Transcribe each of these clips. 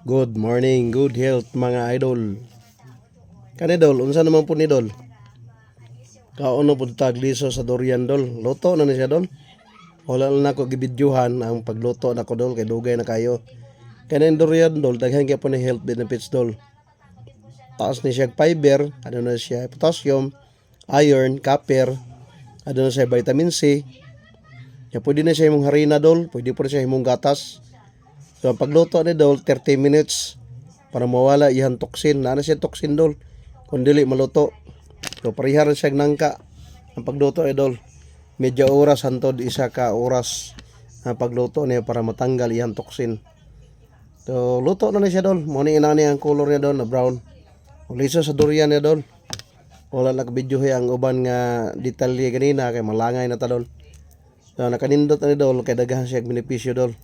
Good morning, good health mga idol. Kani dol, unsa naman po ni dol? Kauno po tag liso sa durian dol. Luto na ni siya dol. Wala na ko gibidyohan ang pagluto na ko dol kay dugay na kayo. Kani durian dol, daghan kay po ni health benefits dol. Taas ni siya fiber, ano na siya potassium, iron, copper, ano na siya vitamin C. Ya pwede na siya imong harina dol, pwede po siya imong gatas. So, ang pagluto ni Dol, 30 minutes para mawala iyan toxin. Ano siya toxin, Dol? Kung dili maluto. So, parihar siya nangka. Ang pagluto ni Dol, medyo oras hantod isa ka oras ang pagluto niya para matanggal iyan toxin. So, luto na siya, Dol. Muna inani ang color niya, Dol, na brown. Uliso sa durian niya, Dol. Wala nag-video ang uban nga detalye kanina kay malangay na ta, Dol. So, nakanindot na ni Dol kay daghan siya benepisyo, Dol.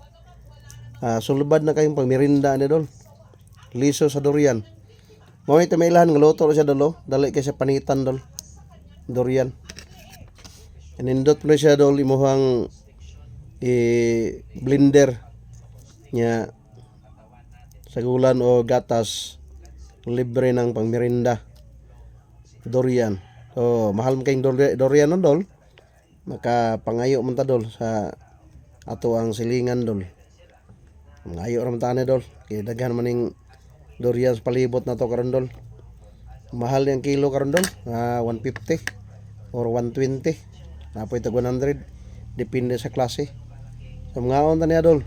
Sulbad na kayong pangmerinda ni dol. Liso sa durian. Mo ito may ilahan ng luto siya dolo. Dali kay sa panitan dol. Durian. Inindot mo siya dol imuhang blender nya sagulan o gatas libre ng pangmerinda. Durian. So mahal mo kayong durian no dol. Makapangayo man ta dol sa ato ang silingan dol. Ngayo raman tani dol. Kaya daghan maning durian sa palibot na to karon dol. Mahal yung kilo karon dol. 150 or 120. Napoy tag 100. Depende sa klase. Sa mga on tani dol.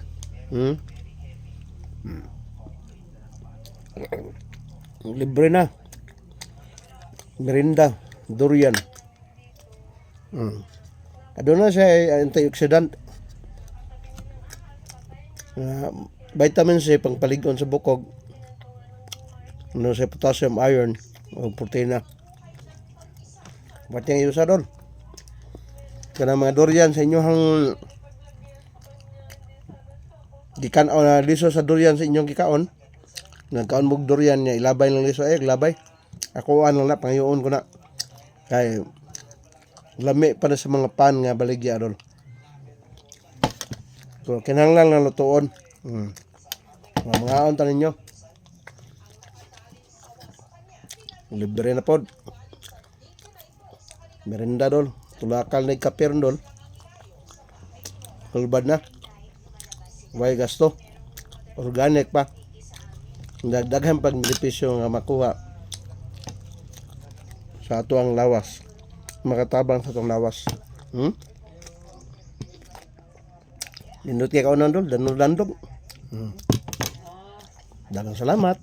Libre na. Merinda. Durian. Aduna siya antioxidant. Vitamin C pang paligon sa bukog, ano sa potassium, iron o proteina. Ba't yung yusa doon? Kana mga durian sa inyong gikaon na liso sa durian sa inyong gikaon. Nagkaon mog durian niya ilabay lang liso glabay. Ako lang na pangayoon ko na. Kay lami pa na sa mga pan nga baligya doon. So, kinahanglan na lutuon. Mga unta ninyo. Libre na pod. Merinda dol. Tulakal na kapir dol. Kulbad na. Way gasto. Organic pa. Dagdagan pag benepisyo nga makuha sa ato ang lawas. Makatabang sa atong lawas. Nindot kay kaunan dol, dandog. Dagang salamat.